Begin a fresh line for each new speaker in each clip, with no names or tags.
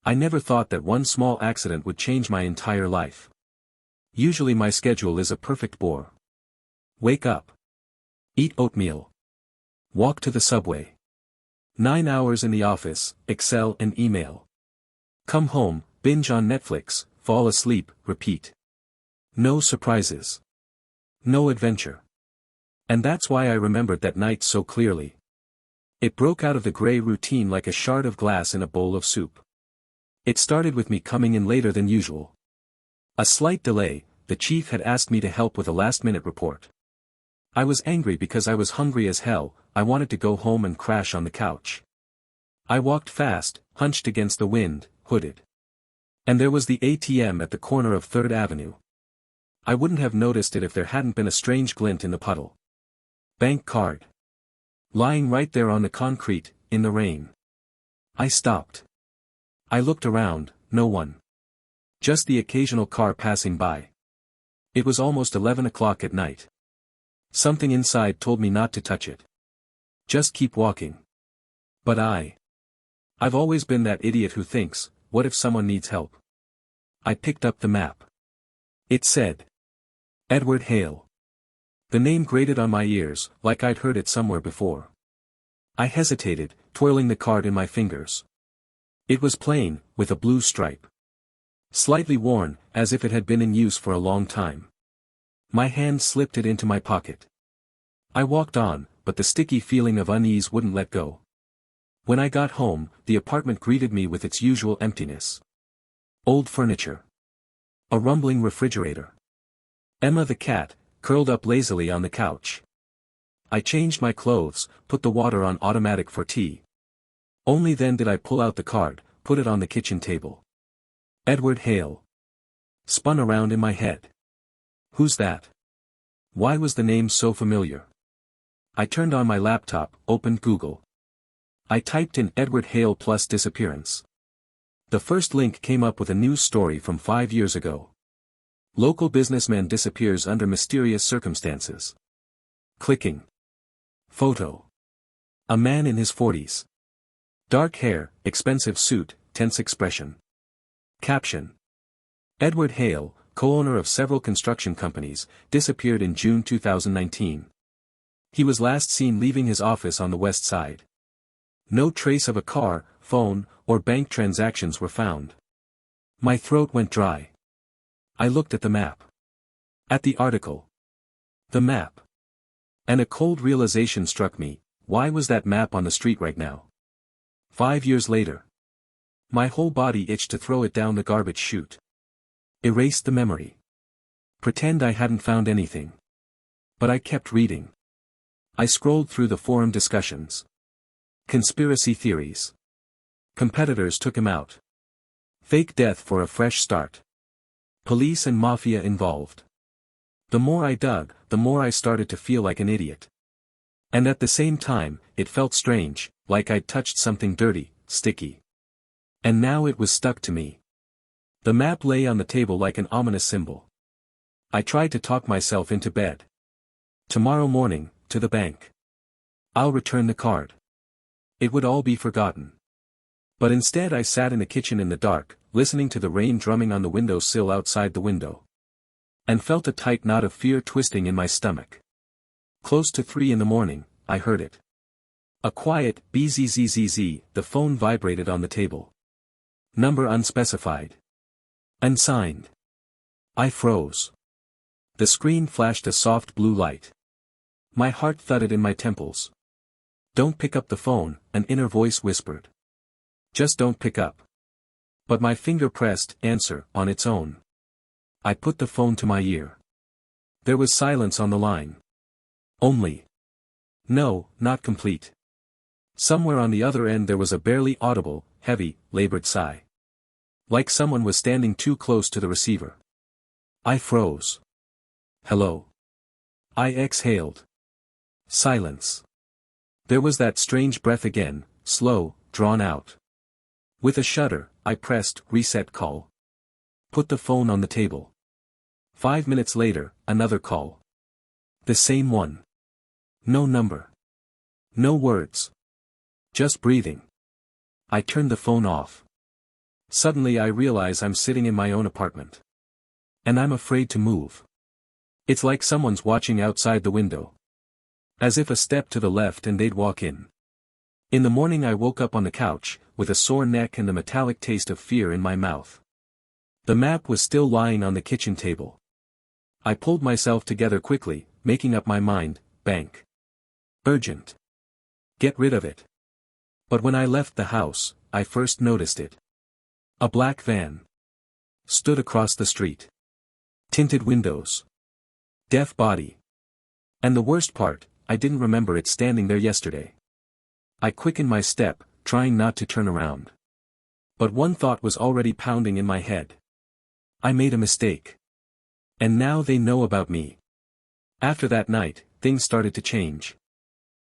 I never thought that one small accident would change my entire life. Usually my schedule is a perfect bore. Wake up. Eat oatmeal. Walk to the subway. 9 hours in the office, Excel and email. Come home, binge on Netflix, fall asleep, repeat. No surprises. No adventure. And that's why I remembered that night so clearly. It broke out of the gray routine like a shard of glass in a bowl of soup. It started with me coming in later than usual. A slight delay, the chief had asked me to help with a last-minute report. I was angry because I was hungry as hell, I wanted to go home and crash on the couch. I walked fast, hunched against the wind, hooded. And there was the ATM at the corner of 3rd Avenue. I wouldn't have noticed it if there hadn't been a strange glint in the puddle. Bank card. Lying right there on the concrete, in the rain. I stopped. I looked around, no one. Just the occasional car passing by. It was almost 11 o'clock at night. Something inside told me not to touch it. Just keep walking. But I've always been that idiot who thinks, what if someone needs help? I picked up the map. It said, Edward Hale. The name grated on my ears, like I'd heard it somewhere before. I hesitated, twirling the card in my fingers. It was plain, with a blue stripe. Slightly worn, as if it had been in use for a long time. My hand slipped it into my pocket. I walked on, but the sticky feeling of unease wouldn't let go. When I got home, the apartment greeted me with its usual emptiness. Old furniture. A rumbling refrigerator. Emma the cat, curled up lazily on the couch. I changed my clothes, put the water on automatic for tea. Only then did I pull out the card, put it on the kitchen table. Edward Hale. Spun around in my head. Who's that? Why was the name so familiar? I turned on my laptop, opened Google. I typed in Edward Hale plus disappearance. The first link came up with a news story from 5 years ago. Local businessman disappears under mysterious circumstances. Clicking. Photo. A man in his 40s. Dark hair, expensive suit, tense expression. Caption. Edward Hale, co-owner of several construction companies, disappeared in June 2019. He was last seen leaving his office on the west side. No trace of a car, phone, or bank transactions were found. My throat went dry. I looked at the map. At the article. The map. And a cold realization struck me, why was that map on the street right now? 5 years later. My whole body itched to throw it down the garbage chute. Erase the memory. Pretend I hadn't found anything. But I kept reading. I scrolled through the forum discussions. Conspiracy theories. Competitors took him out. Fake death for a fresh start. Police and mafia involved. The more I dug, the more I started to feel like an idiot. And at the same time, it felt strange, like I'd touched something dirty, sticky. And now it was stuck to me. The map lay on the table like an ominous symbol. I tried to talk myself into bed. Tomorrow morning, to the bank. I'll return the card. It would all be forgotten. But instead I sat in the kitchen in the dark, listening to the rain drumming on the windowsill outside the window. And felt a tight knot of fear twisting in my stomach. Close to 3 in the morning, I heard it. A quiet, bzzz, the phone vibrated on the table. Number unspecified. Unsigned. I froze. The screen flashed a soft blue light. My heart thudded in my temples. Don't pick up the phone, an inner voice whispered. Just don't pick up. But my finger pressed answer on its own. I put the phone to my ear. There was silence on the line. Only. No, not complete. Somewhere on the other end there was a barely audible, heavy, labored sigh. Like someone was standing too close to the receiver. I froze. Hello. I exhaled. Silence. There was that strange breath again, slow, drawn out. With a shudder, I pressed reset call. Put the phone on the table. 5 minutes later, another call. The same one. No number. No words. Just breathing. I turned the phone off. Suddenly I realize I'm sitting in my own apartment. And I'm afraid to move. It's like someone's watching outside the window. As if a step to the left and they'd walk in. In the morning I woke up on the couch, with a sore neck and the metallic taste of fear in my mouth. The map was still lying on the kitchen table. I pulled myself together quickly, making up my mind, bank. Urgent. Get rid of it. But when I left the house, I first noticed it. A black van. Stood across the street. Tinted windows. Deaf body. And the worst part, I didn't remember it standing there yesterday. I quickened my step, trying not to turn around. But one thought was already pounding in my head. I made a mistake. And now they know about me. After that night, things started to change.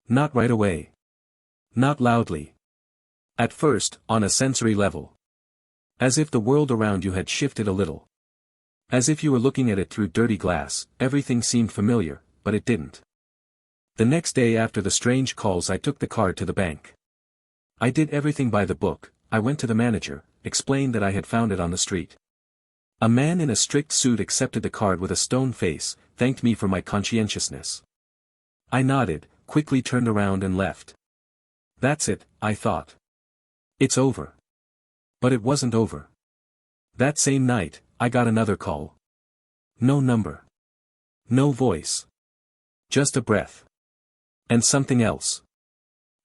Not right away. Not loudly. At first, on a sensory level. As if the world around you had shifted a little. As if you were looking at it through dirty glass, everything seemed familiar, but it didn't. The next day after the strange calls I took the card to the bank. I did everything by the book. I went to the manager, explained that I had found it on the street. A man in a strict suit accepted the card with a stone face, thanked me for my conscientiousness. I nodded, quickly turned around and left. That's it, I thought. It's over. But it wasn't over. That same night, I got another call. No number. No voice. Just a breath. And something else.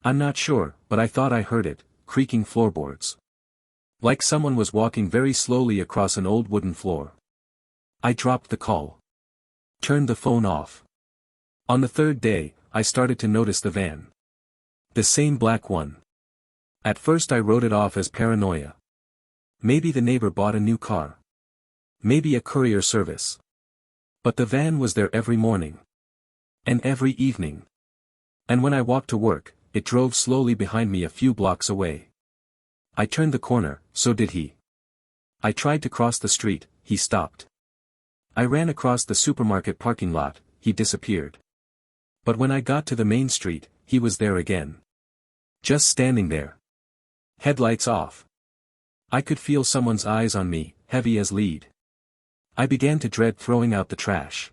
I'm not sure, but I thought I heard it, creaking floorboards. Like someone was walking very slowly across an old wooden floor. I dropped the call. Turned the phone off. On the third day, I started to notice the van. The same black one. At first I wrote it off as paranoia. Maybe the neighbor bought a new car. Maybe a courier service. But the van was there every morning. And every evening. And when I walked to work, it drove slowly behind me a few blocks away. I turned the corner, so did he. I tried to cross the street, he stopped. I ran across the supermarket parking lot, he disappeared. But when I got to the main street, he was there again. Just standing there. Headlights off. I could feel someone's eyes on me, heavy as lead. I began to dread throwing out the trash.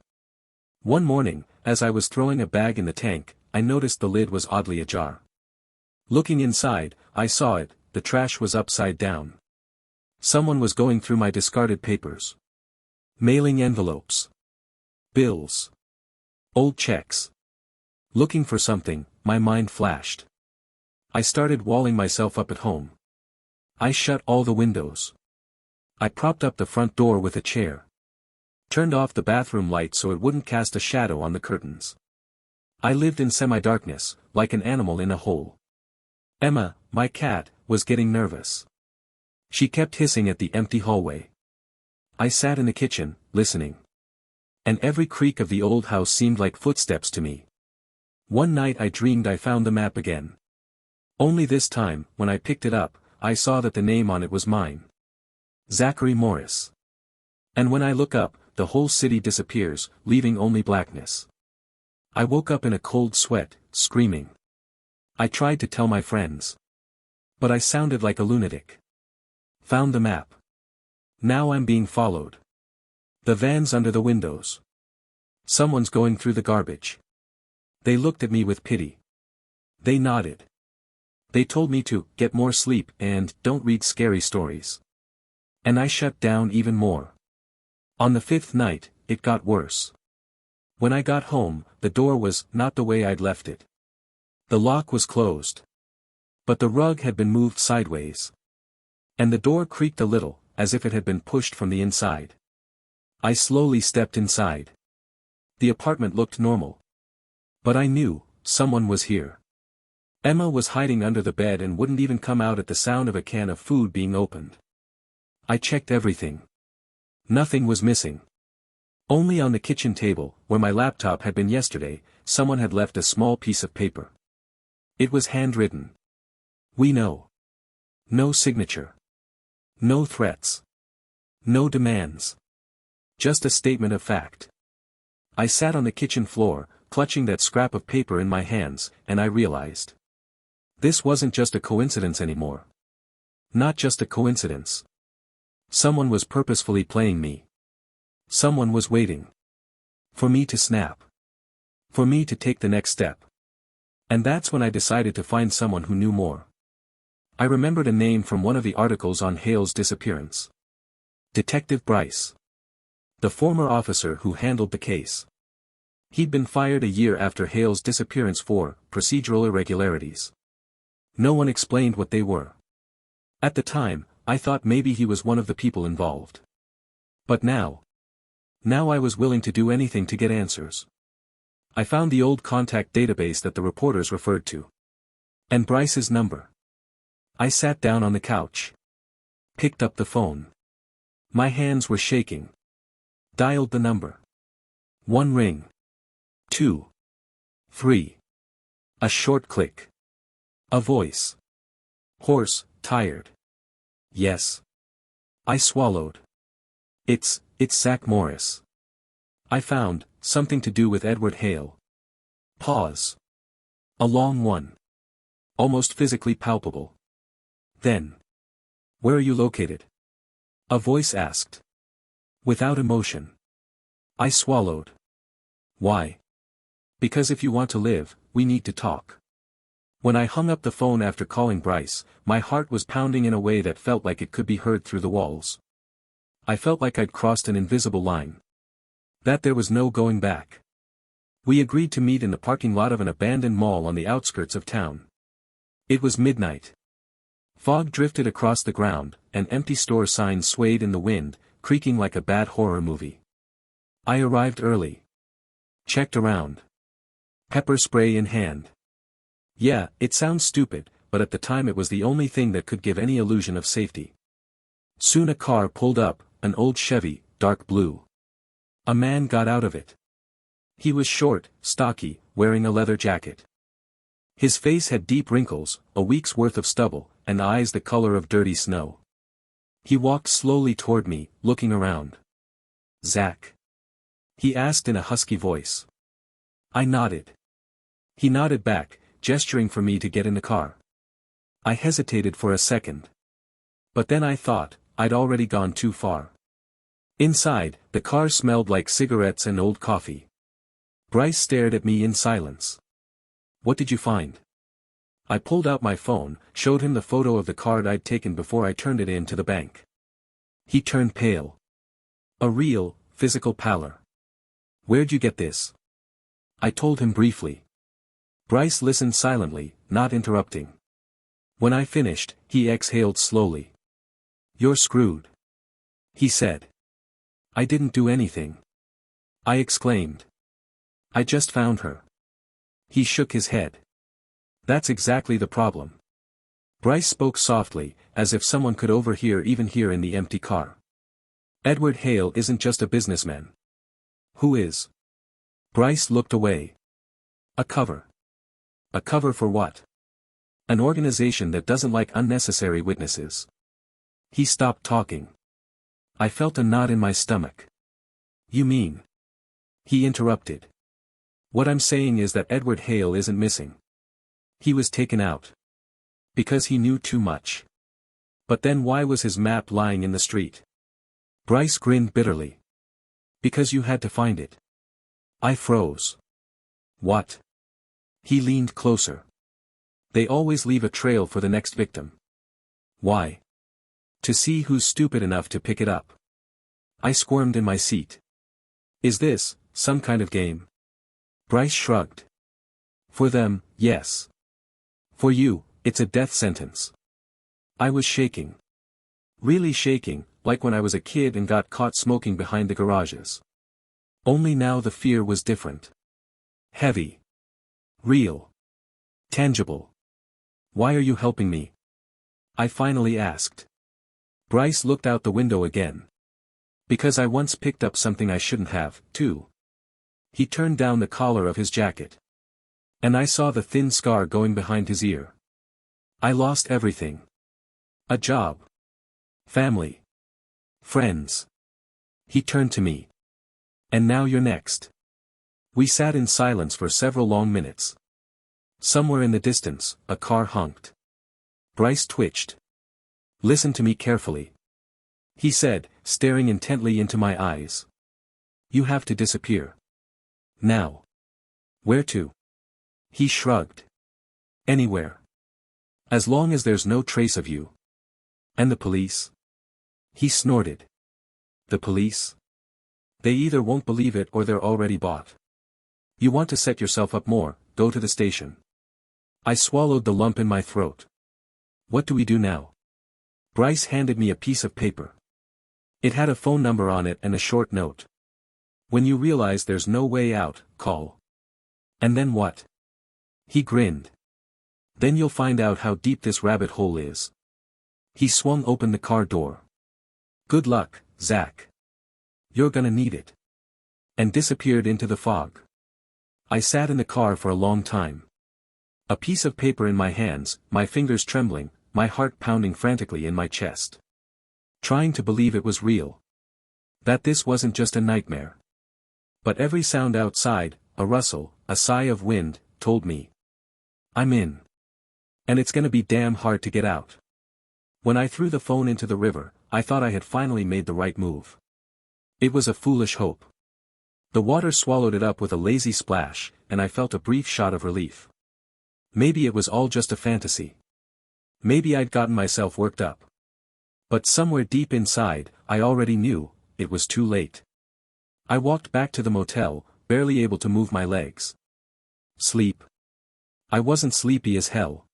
One morning, as I was throwing a bag in the tank, I noticed the lid was oddly ajar. Looking inside, I saw it, the trash was upside down. Someone was going through my discarded papers. Mailing envelopes. Bills. Old checks. Looking for something, my mind flashed. I started walling myself up at home. I shut all the windows. I propped up the front door with a chair. Turned off the bathroom light so it wouldn't cast a shadow on the curtains. I lived in semi-darkness, like an animal in a hole. Emma, my cat, was getting nervous. She kept hissing at the empty hallway. I sat in the kitchen, listening. And every creak of the old house seemed like footsteps to me. One night I dreamed I found the map again. Only this time, when I picked it up, I saw that the name on it was mine. Zachary Morris. And when I look up, the whole city disappears, leaving only blackness. I woke up in a cold sweat, screaming. I tried to tell my friends. But I sounded like a lunatic. Found the map. Now I'm being followed. The van's under the windows. Someone's going through the garbage. They looked at me with pity. They nodded. They told me to get more sleep and don't read scary stories. And I shut down even more. On the fifth night, it got worse. When I got home, the door was not the way I'd left it. The lock was closed. But the rug had been moved sideways. And the door creaked a little, as if it had been pushed from the inside. I slowly stepped inside. The apartment looked normal. But I knew, someone was here. Emma was hiding under the bed and wouldn't even come out at the sound of a can of food being opened. I checked everything. Nothing was missing. Only on the kitchen table, where my laptop had been yesterday, someone had left a small piece of paper. It was handwritten. We know. No signature. No threats. No demands. Just a statement of fact. I sat on the kitchen floor, clutching that scrap of paper in my hands, and I realized. This wasn't just a coincidence anymore. Not just a coincidence. Someone was purposefully playing me. Someone was waiting. For me to snap. For me to take the next step. And that's when I decided to find someone who knew more. I remembered a name from one of the articles on Hale's disappearance. Detective Bryce. The former officer who handled the case. He'd been fired a year after Hale's disappearance for procedural irregularities. No one explained what they were. At the time, I thought maybe he was one of the people involved. But now I was willing to do anything to get answers. I found the old contact database that the reporters referred to. And Bryce's number. I sat down on the couch. Picked up the phone. My hands were shaking. Dialed the number. 1 ring. 2. 3. A short click. A voice. Hoarse, tired. Yes. I swallowed. It's Zach Morris. I found, something to do with Edward Hale. Pause. A long one. Almost physically palpable. Then. Where are you located? A voice asked. Without emotion. I swallowed. Why? Because if you want to live, we need to talk. When I hung up the phone after calling Bryce, my heart was pounding in a way that felt like it could be heard through the walls. I felt like I'd crossed an invisible line. That there was no going back. We agreed to meet in the parking lot of an abandoned mall on the outskirts of town. It was midnight. Fog drifted across the ground, and empty store signs swayed in the wind, creaking like a bad horror movie. I arrived early. Checked around. Pepper spray in hand. Yeah, it sounds stupid, but at the time it was the only thing that could give any illusion of safety. Soon a car pulled up, an old Chevy, dark blue. A man got out of it. He was short, stocky, wearing a leather jacket. His face had deep wrinkles, a week's worth of stubble, and eyes the color of dirty snow. He walked slowly toward me, looking around. Zach? He asked in a husky voice. I nodded. He nodded back, gesturing for me to get in the car. I hesitated for a second. But then I thought, I'd already gone too far. Inside, the car smelled like cigarettes and old coffee. Bryce stared at me in silence. What did you find? I pulled out my phone, showed him the photo of the card I'd taken before I turned it in to the bank. He turned pale. A real, physical pallor. Where'd you get this? I told him briefly. Bryce listened silently, not interrupting. When I finished, he exhaled slowly. You're screwed. He said. I didn't do anything. I exclaimed. I just found her. He shook his head. That's exactly the problem. Bryce spoke softly, as if someone could overhear even here in the empty car. Edward Hale isn't just a businessman. Who is? Bryce looked away. A cover. A cover for what? An organization that doesn't like unnecessary witnesses. He stopped talking. I felt a knot in my stomach. You mean? He interrupted. What I'm saying is that Edward Hale isn't missing. He was taken out. Because he knew too much. But then why was his map lying in the street? Bryce grinned bitterly. Because you had to find it. I froze. What? He leaned closer. They always leave a trail for the next victim. Why? To see who's stupid enough to pick it up. I squirmed in my seat. Is this some kind of game? Bryce shrugged. For them, yes. For you, it's a death sentence. I was shaking. Really shaking, like when I was a kid and got caught smoking behind the garages. Only now the fear was different. Heavy. Real. Tangible. Why are you helping me? I finally asked. Bryce looked out the window again. Because I once picked up something I shouldn't have, too. He turned down the collar of his jacket. And I saw the thin scar going behind his ear. I lost everything. A job. Family. Friends. He turned to me. And now you're next. We sat in silence for several long minutes. Somewhere in the distance, a car honked. Bryce twitched. Listen to me carefully. He said, staring intently into my eyes. You have to disappear. Now. Where to? He shrugged. Anywhere. As long as there's no trace of you. And the police? He snorted. The police? They either won't believe it or they're already bought. You want to set yourself up more, go to the station. I swallowed the lump in my throat. What do we do now? Bryce handed me a piece of paper. It had a phone number on it and a short note. When you realize there's no way out, call. And then what? He grinned. Then you'll find out how deep this rabbit hole is. He swung open the car door. Good luck, Zach. You're gonna need it. And disappeared into the fog. I sat in the car for a long time. A piece of paper in my hands, my fingers trembling, my heart pounding frantically in my chest. Trying to believe it was real. That this wasn't just a nightmare. But every sound outside, a rustle, a sigh of wind, told me. I'm in. And it's gonna be damn hard to get out. When I threw the phone into the river, I thought I had finally made the right move. It was a foolish hope. The water swallowed it up with a lazy splash, and I felt a brief shot of relief. Maybe it was all just a fantasy. Maybe I'd gotten myself worked up. But somewhere deep inside, I already knew, it was too late. I walked back to the motel, barely able to move my legs. Sleep. I wasn't sleepy as hell.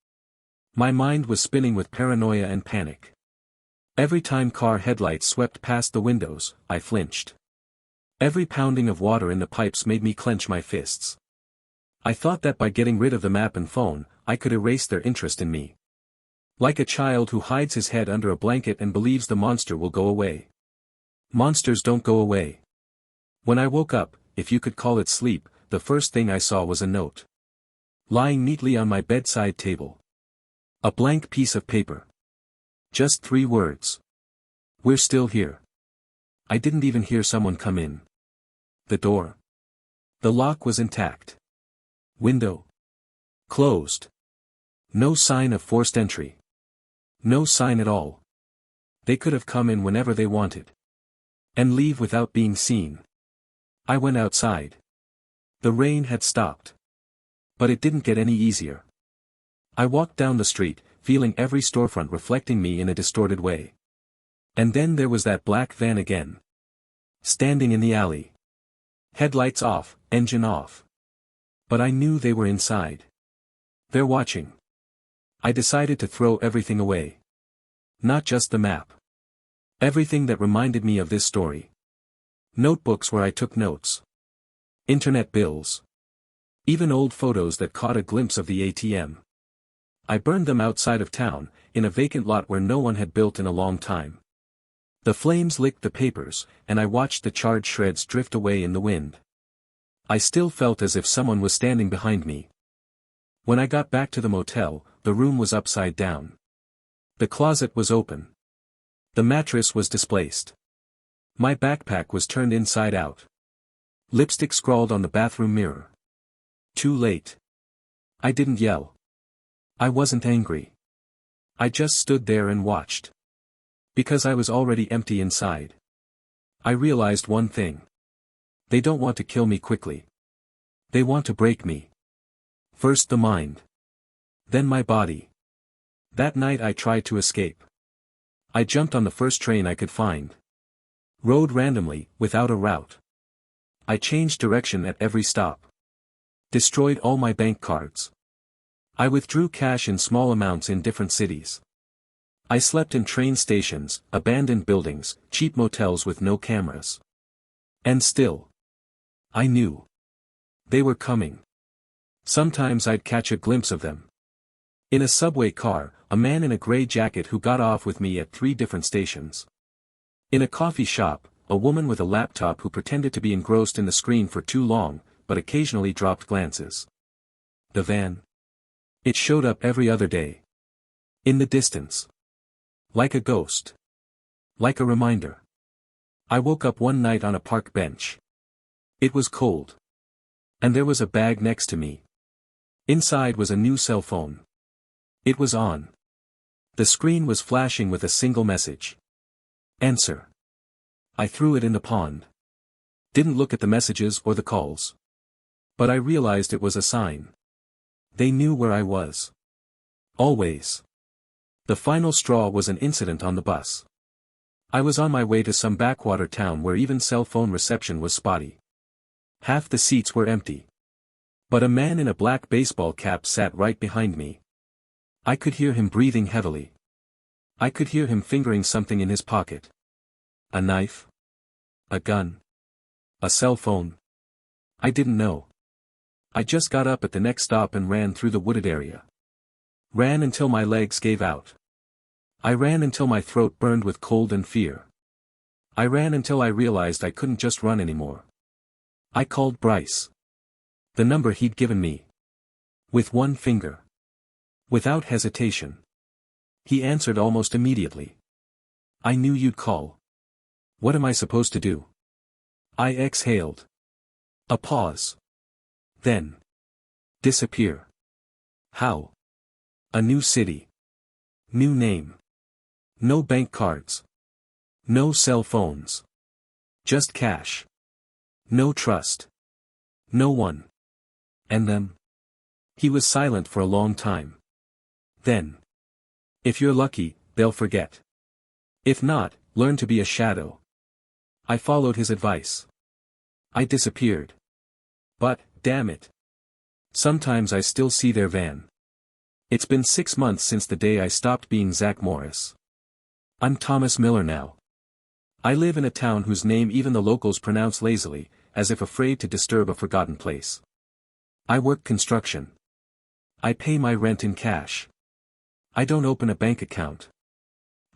My mind was spinning with paranoia and panic. Every time car headlights swept past the windows, I flinched. Every pounding of water in the pipes made me clench my fists. I thought that by getting rid of the map and phone, I could erase their interest in me. Like a child who hides his head under a blanket and believes the monster will go away. Monsters don't go away. When I woke up, if you could call it sleep, the first thing I saw was a note. Lying neatly on my bedside table. A blank piece of paper. Just 3 words. We're still here. I didn't even hear someone come in. The door. The lock was intact. Window. Closed. No sign of forced entry. No sign at all. They could have come in whenever they wanted. And leave without being seen. I went outside. The rain had stopped. But it didn't get any easier. I walked down the street, feeling every storefront reflecting me in a distorted way. And then there was that black van again. Standing in the alley. Headlights off, engine off. But I knew they were inside. They're watching. I decided to throw everything away. Not just the map. Everything that reminded me of this story. Notebooks where I took notes. Internet bills. Even old photos that caught a glimpse of the ATM. I burned them outside of town, in a vacant lot where no one had built in a long time. The flames licked the papers, and I watched the charred shreds drift away in the wind. I still felt as if someone was standing behind me. When I got back to the motel, the room was upside down. The closet was open. The mattress was displaced. My backpack was turned inside out. Lipstick scrawled on the bathroom mirror. Too late. I didn't yell. I wasn't angry. I just stood there and watched. Because I was already empty inside. I realized one thing. They don't want to kill me quickly. They want to break me. First the mind. Then my body. That night I tried to escape. I jumped on the first train I could find. Rode randomly, without a route. I changed direction at every stop. Destroyed all my bank cards. I withdrew cash in small amounts in different cities. I slept in train stations, abandoned buildings, cheap motels with no cameras. And still. I knew. They were coming. Sometimes I'd catch a glimpse of them. In a subway car, a man in a gray jacket who got off with me at 3 different stations. In a coffee shop, a woman with a laptop who pretended to be engrossed in the screen for too long, but occasionally dropped glances. The van. It showed up every other day. In the distance. Like a ghost. Like a reminder. I woke up one night on a park bench. It was cold. And there was a bag next to me. Inside was a new cell phone. It was on. The screen was flashing with a single message. Answer. I threw it in the pond. Didn't look at the messages or the calls. But I realized it was a sign. They knew where I was. Always. The final straw was an incident on the bus. I was on my way to some backwater town where even cell phone reception was spotty. Half the seats were empty. But a man in a black baseball cap sat right behind me. I could hear him breathing heavily. I could hear him fingering something in his pocket. A knife? A gun? A cell phone? I didn't know. I just got up at the next stop and ran through the wooded area. Ran until my legs gave out. I ran until my throat burned with cold and fear. I ran until I realized I couldn't just run anymore. I called Bryce. The number he'd given me. With one finger. Without hesitation. He answered almost immediately. I knew you'd call. What am I supposed to do? I exhaled. A pause. Then. Disappear. How? A new city. New name. No bank cards. No cell phones. Just cash. No trust. No one. And them? He was silent for a long time. Then. If you're lucky, they'll forget. If not, learn to be a shadow. I followed his advice. I disappeared. But, damn it. Sometimes I still see their van. It's been 6 months since the day I stopped being Zach Morris. I'm Thomas Miller now. I live in a town whose name even the locals pronounce lazily, as if afraid to disturb a forgotten place. I work construction. I pay my rent in cash. I don't open a bank account.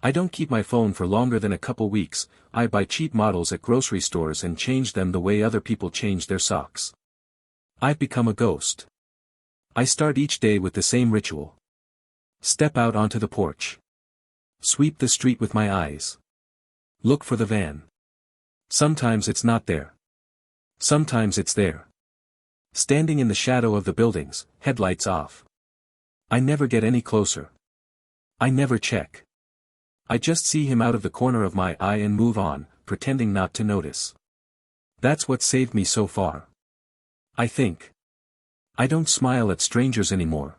I don't keep my phone for longer than a couple weeks. I buy cheap models at grocery stores and change them the way other people change their socks. I've become a ghost. I start each day with the same ritual. Step out onto the porch. Sweep the street with my eyes. Look for the van. Sometimes it's not there. Sometimes it's there. Standing in the shadow of the buildings, headlights off. I never get any closer. I never check. I just see him out of the corner of my eye and move on, pretending not to notice. That's what saved me so far. I think. I don't smile at strangers anymore.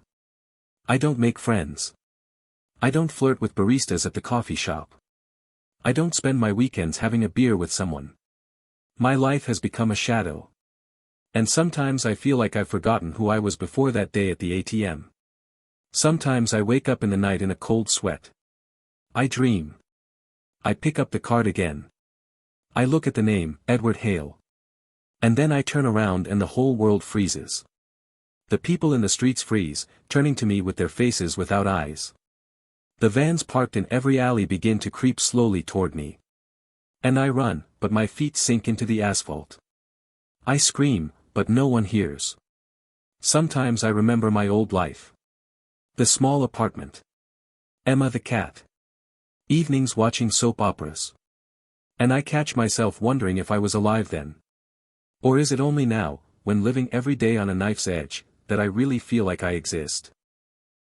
I don't make friends. I don't flirt with baristas at the coffee shop. I don't spend my weekends having a beer with someone. My life has become a shadow. And sometimes I feel like I've forgotten who I was before that day at the ATM. Sometimes I wake up in the night in a cold sweat. I dream. I pick up the card again. I look at the name, Edward Hale. And then I turn around and the whole world freezes. The people in the streets freeze, turning to me with their faces without eyes. The vans parked in every alley begin to creep slowly toward me. And I run, but my feet sink into the asphalt. I scream, but no one hears. Sometimes I remember my old life. The small apartment. Emma the cat. Evenings watching soap operas. And I catch myself wondering if I was alive then. Or is it only now, when living every day on a knife's edge, that I really feel like I exist?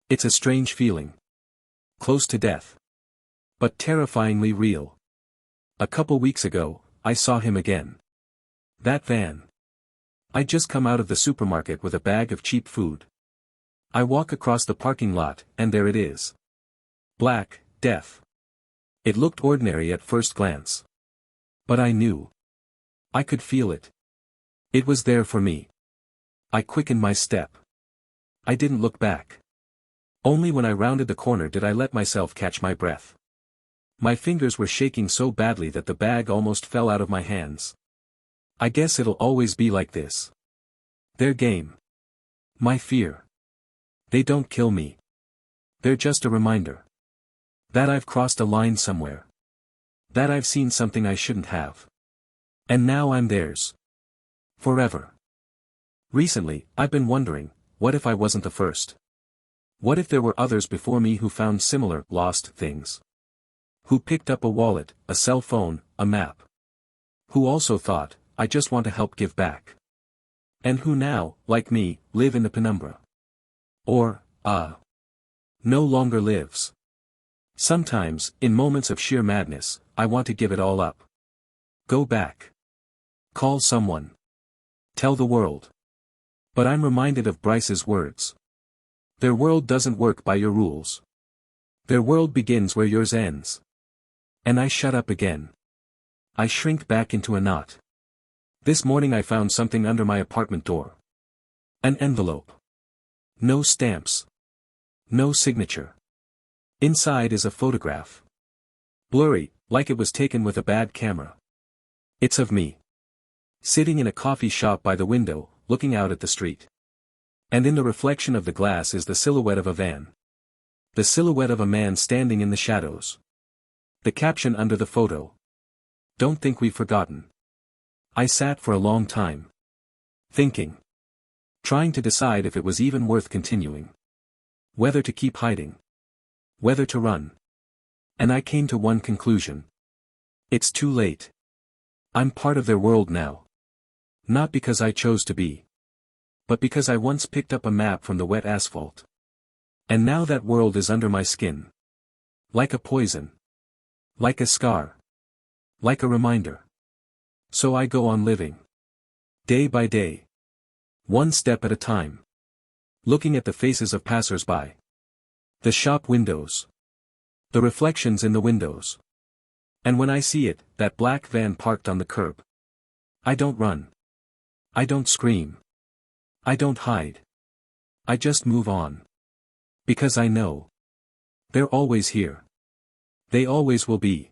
It's a strange feeling. Close to death. But terrifyingly real. A couple weeks ago, I saw him again. That van. I'd just come out of the supermarket with a bag of cheap food. I walk across the parking lot, and there it is. Black, death. It looked ordinary at first glance. But I knew. I could feel it. It was there for me. I quickened my step. I didn't look back. Only when I rounded the corner did I let myself catch my breath. My fingers were shaking so badly that the bag almost fell out of my hands. I guess it'll always be like this. Their game. My fear. They don't kill me. They're just a reminder. That I've crossed a line somewhere. That I've seen something I shouldn't have. And now I'm theirs. Forever. Recently, I've been wondering, what if I wasn't the first? What if there were others before me who found similar, lost things? Who picked up a wallet, a cell phone, a map? Who also thought, I just want to help give back? And who now, like me, live in the penumbra? Or, no longer lives. Sometimes, in moments of sheer madness, I want to give it all up. Go back. Call someone. Tell the world. But I'm reminded of Bryce's words. Their world doesn't work by your rules. Their world begins where yours ends. And I shut up again. I shrink back into a knot. This morning I found something under my apartment door. An envelope. No stamps. No signature. Inside is a photograph. Blurry, like it was taken with a bad camera. It's of me. Sitting in a coffee shop by the window, looking out at the street. And in the reflection of the glass is the silhouette of a van. The silhouette of a man standing in the shadows. The caption under the photo. Don't think we've forgotten. I sat for a long time. Thinking. Trying to decide if it was even worth continuing. Whether to keep hiding. Whether to run. And I came to one conclusion. It's too late. I'm part of their world now. Not because I chose to be. But because I once picked up a map from the wet asphalt. And now that world is under my skin. Like a poison. Like a scar. Like a reminder. So I go on living. Day by day. One step at a time. Looking at the faces of passers-by. The shop windows. The reflections in the windows. And when I see it, that black van parked on the curb. I don't run. I don't scream. I don't hide. I just move on. Because I know. They're always here. They always will be.